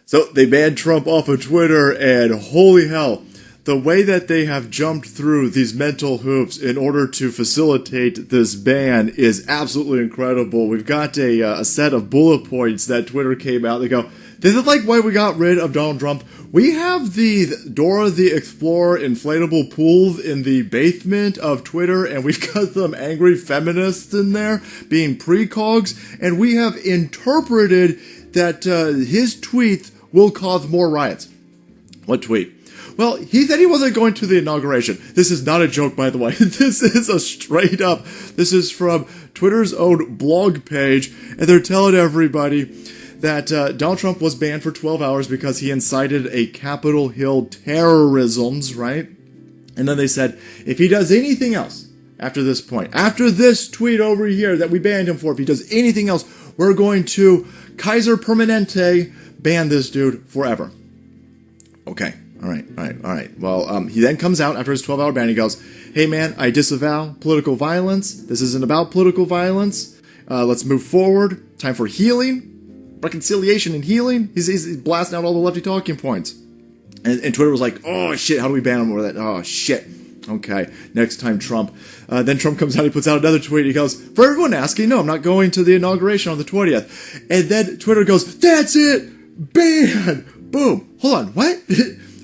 So they banned Trump off of Twitter, and holy hell, the way that they have jumped through these mental hoops in order to facilitate this ban is absolutely incredible. We've got a set of bullet points that Twitter came out. They go, this is like why we got rid of Donald Trump. We have the Dora the Explorer inflatable pools in the basement of Twitter, and we've got some angry feminists in there being precogs, and we have interpreted that his tweets will cause more riots. What tweet? Well, he said he wasn't going to the inauguration. This is not a joke, by the way. This is a straight up, this is from Twitter's own blog page, and they're telling everybody that Donald Trump was banned for 12 hours because he incited a Capitol Hill terrorisms, right? And then they said, if he does anything else after this point, after this tweet over here that we banned him for, if he does anything else, we're going to Kaiser Permanente ban this dude forever. Okay. All right. Well, he then comes out after his 12-hour ban. He goes, hey, man, I disavow political violence. This isn't about political violence. Let's move forward. Time for healing, reconciliation and healing. He's blasting out all the lefty talking points. And Twitter was like, oh, shit, how do we ban him over that? Oh, shit. Okay, next time Trump. Then Trump comes out, he puts out another tweet. He goes, for everyone asking, no, I'm not going to the inauguration on the 20th. And then Twitter goes, that's it. Ban! Boom. Hold on, what?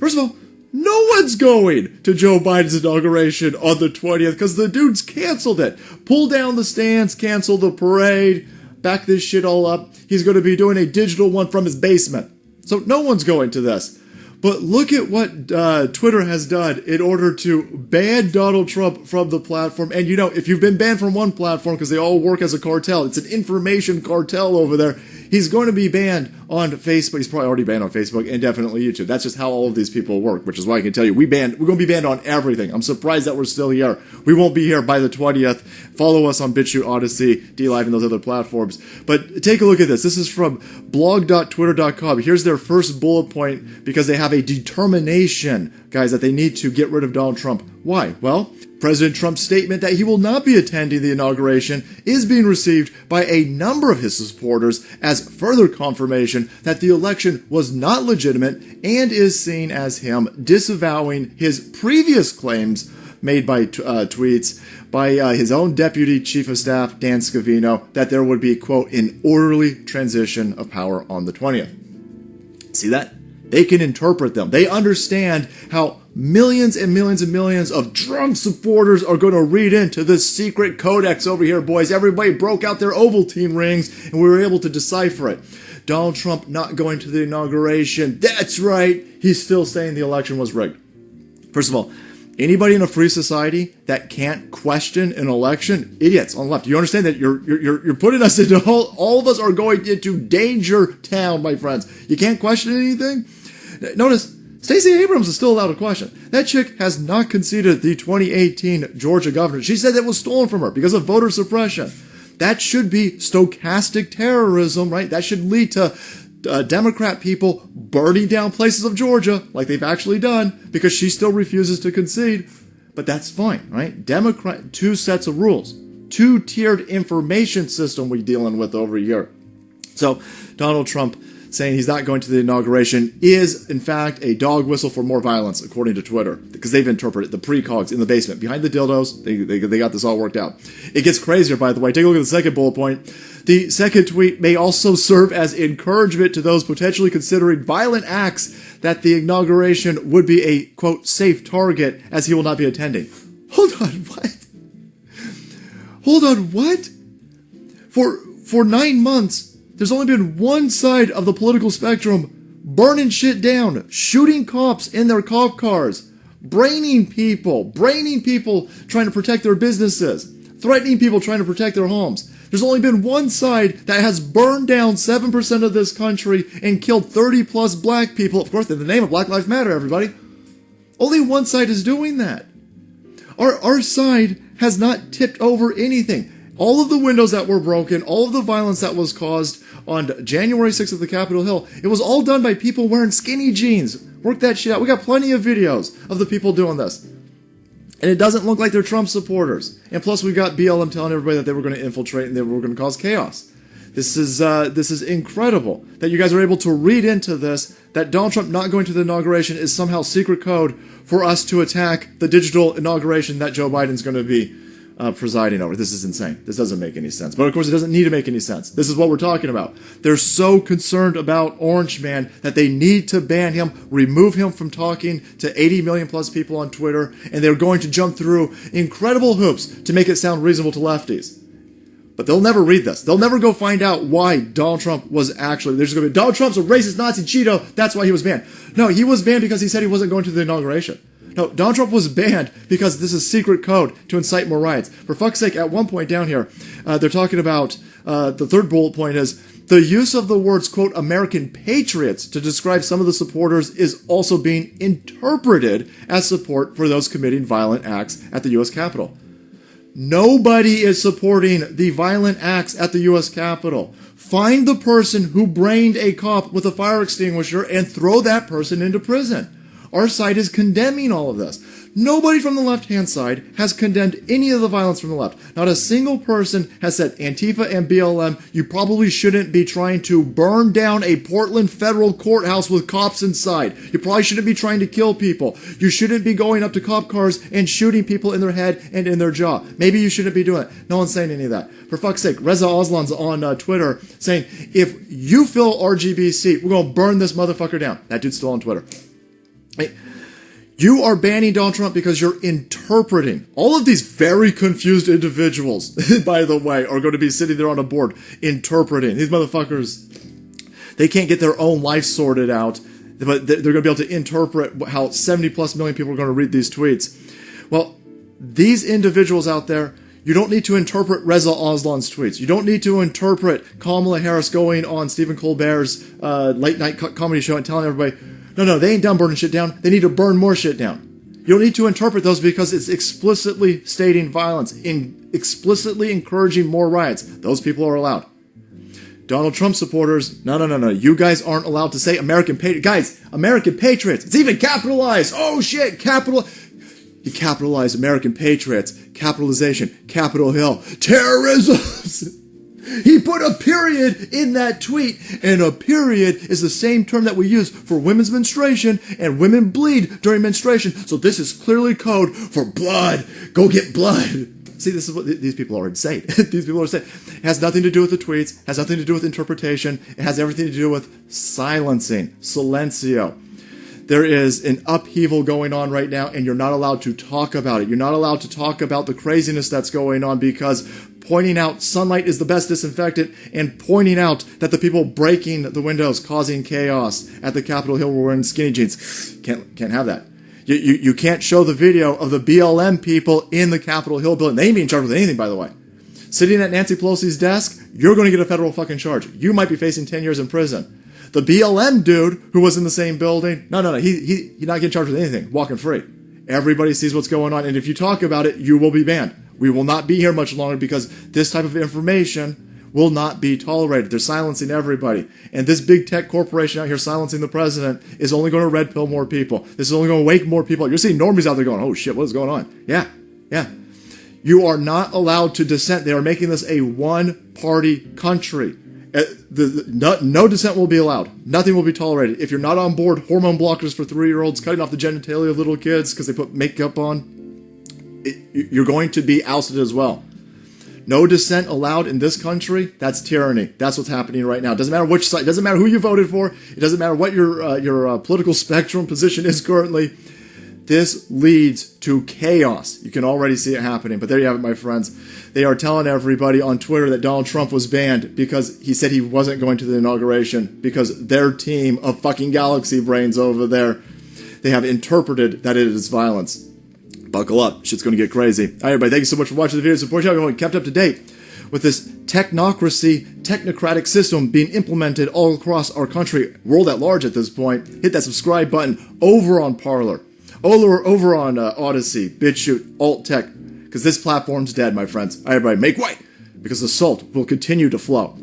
First of all, no one's going to Joe Biden's inauguration on the 20th because the dude's canceled it. Pull down the stands, cancel the parade, back this shit all up. He's going to be doing a digital one from his basement. So no one's going to this. But look at what Twitter has done in order to ban Donald Trump from the platform. And you know, if you've been banned from one platform because they all work as a cartel, it's an information cartel over there, he's going to be banned on Facebook. He's probably already banned on Facebook and definitely YouTube. That's just how all of these people work, which is why I can tell you, we're going to be banned on everything. I'm surprised that we're still here. We won't be here by the 20th. Follow us on BitChute, Odyssey, DLive, and those other platforms. But take a look at this. This is from blog.twitter.com. Here's their first bullet point because they have a determination, guys, that they need to get rid of Donald Trump. Why? Well, President Trump's statement that he will not be attending the inauguration is being received by a number of his supporters as further confirmation that the election was not legitimate and is seen as him disavowing his previous claims made by tweets by his own Deputy Chief of Staff, Dan Scavino, that there would be, quote, an orderly transition of power on the 20th. See that? They can interpret them. They understand how millions and millions and millions of Trump supporters are going to read into this secret codex over here, boys. Everybody broke out their Ovaltine rings, and we were able to decipher it. Donald Trump not going to the inauguration. That's right. He's still saying the election was rigged. First of all, anybody in a free society that can't question an election, idiots on the left. You understand that you're putting us into all of us are going into danger town, my friends. You can't question anything. Notice, Stacey Abrams is still allowed to question. That chick has not conceded the 2018 Georgia governor. She said it was stolen from her because of voter suppression. That should be stochastic terrorism, right? That should lead to Democrat people burning down places of Georgia, like they've actually done, because she still refuses to concede. But that's fine, right? Democrat, two sets of rules. Two-tiered information system we're dealing with over here. So, Donald Trump saying he's not going to the inauguration is, in fact, a dog whistle for more violence, according to Twitter, because they've interpreted the precogs in the basement, behind the dildos. They got this all worked out. It gets crazier, by the way. Take a look at the second bullet point. The second tweet may also serve as encouragement to those potentially considering violent acts that the inauguration would be a, quote, safe target, as he will not be attending. Hold on, what? Hold on, what? For 9 months, there's only been one side of the political spectrum burning shit down, shooting cops in their cop cars, braining people trying to protect their businesses, threatening people trying to protect their homes. There's only been one side that has burned down 7% of this country and killed 30 plus black people. Of course, in the name of Black Lives Matter, everybody. Only one side is doing that. Our side has not tipped over anything. All of the windows that were broken, all of the violence that was caused on January 6th at the Capitol Hill, it was all done by people wearing skinny jeans. Work that shit out. We got plenty of videos of the people doing this. And it doesn't look like they're Trump supporters. And plus, we got BLM telling everybody that they were going to infiltrate and they were going to cause chaos. This is incredible that you guys are able to read into this that Donald Trump not going to the inauguration is somehow secret code for us to attack the digital inauguration that Joe Biden's going to be presiding over. This is insane. This doesn't make any sense. But of course, it doesn't need to make any sense. This is what we're talking about. They're so concerned about Orange Man that they need to ban him, remove him from talking to 80 million plus people on Twitter, and they're going to jump through incredible hoops to make it sound reasonable to lefties. But they'll never read this. They'll never go find out why Donald Trump was actually... They're just going to be, Donald Trump's a racist Nazi Cheeto, that's why he was banned. No, he was banned because he said he wasn't going to the inauguration. No, Donald Trump was banned because this is secret code to incite more riots. For fuck's sake, at one point down here, they're talking about... the third bullet point is, the use of the words, quote, American patriots to describe some of the supporters is also being interpreted as support for those committing violent acts at the U.S. Capitol. Nobody is supporting the violent acts at the U.S. Capitol. Find the person who brained a cop with a fire extinguisher and throw that person into prison. Our side is condemning all of this. Nobody from the left-hand side has condemned any of the violence from the left. Not a single person has said, Antifa and BLM, you probably shouldn't be trying to burn down a Portland federal courthouse with cops inside. You probably shouldn't be trying to kill people. You shouldn't be going up to cop cars and shooting people in their head and in their jaw. Maybe you shouldn't be doing it. No one's saying any of that. For fuck's sake, Reza Aslan's on Twitter saying, if you feel RGBC, we're going to burn this motherfucker down. That dude's still on Twitter. Hey, you are banning Donald Trump because you're interpreting. All of these very confused individuals, by the way, are going to be sitting there on a board interpreting. These motherfuckers, they can't get their own life sorted out, but they're going to be able to interpret how 70 plus million people are going to read these tweets. Well, these individuals out there, you don't need to interpret Reza Aslan's tweets. You don't need to interpret Kamala Harris going on Stephen Colbert's late night comedy show and telling everybody, no, they ain't done burning shit down. They need to burn more shit down. You don't need to interpret those because it's explicitly stating violence, explicitly encouraging more riots. Those people are allowed. Donald Trump supporters, no. You guys aren't allowed to say American patriots. Guys, American patriots. It's even capitalized. Oh shit, You capitalize American patriots. Capitalization. Capitol Hill. Terrorism. He put a period in that tweet, and a period is the same term that we use for women's menstruation, and women bleed during menstruation, so this is clearly code for blood. Go get blood. See, this is what these people are insane. These people are insane. It has nothing to do with the tweets, has nothing to do with interpretation, it has everything to do with silencing, silencio. There is an upheaval going on right now, and you're not allowed to talk about it. You're not allowed to talk about the craziness that's going on because pointing out sunlight is the best disinfectant and pointing out that the people breaking the windows causing chaos at the Capitol Hill were wearing skinny jeans. Can't have that. You can't show the video of the BLM people in the Capitol Hill building. They ain't being charged with anything, by the way. Sitting at Nancy Pelosi's desk, you're going to get a federal fucking charge. You might be facing 10 years in prison. The BLM dude who was in the same building, no, he's not getting charged with anything, walking free. Everybody sees what's going on, and if you talk about it, you will be banned. We will not be here much longer because this type of information will not be tolerated. They're silencing everybody. And this big tech corporation out here silencing the president is only going to red pill more people. This is only going to wake more people up. You're seeing normies out there going, oh shit, what is going on? Yeah. You are not allowed to dissent. They are making this a one-party country. No dissent will be allowed. Nothing will be tolerated. If you're not on board hormone blockers for 3-year-olds, cutting off the genitalia of little kids because they put makeup on, you're going to be ousted as well. No dissent allowed in this country. That's tyranny. That's what's happening right now. It doesn't matter which side. It doesn't matter who you voted for. It doesn't matter what your political spectrum position is currently. This leads to chaos. You can already see it happening. But there you have it, my friends. They are telling everybody on Twitter that Donald Trump was banned because he said he wasn't going to the inauguration because their team of fucking galaxy brains over there, they have interpreted that it is violence. Buckle up. Shit's going to get crazy. All right, everybody. Thank you so much for watching the video. Support y'all. Everyone kept up to date with this technocratic system being implemented all across our country, world at large at this point. Hit that subscribe button over on Parler, over on Odyssey, BitChute, Alt Tech, because this platform's dead, my friends. All right, everybody. Make way, because the salt will continue to flow.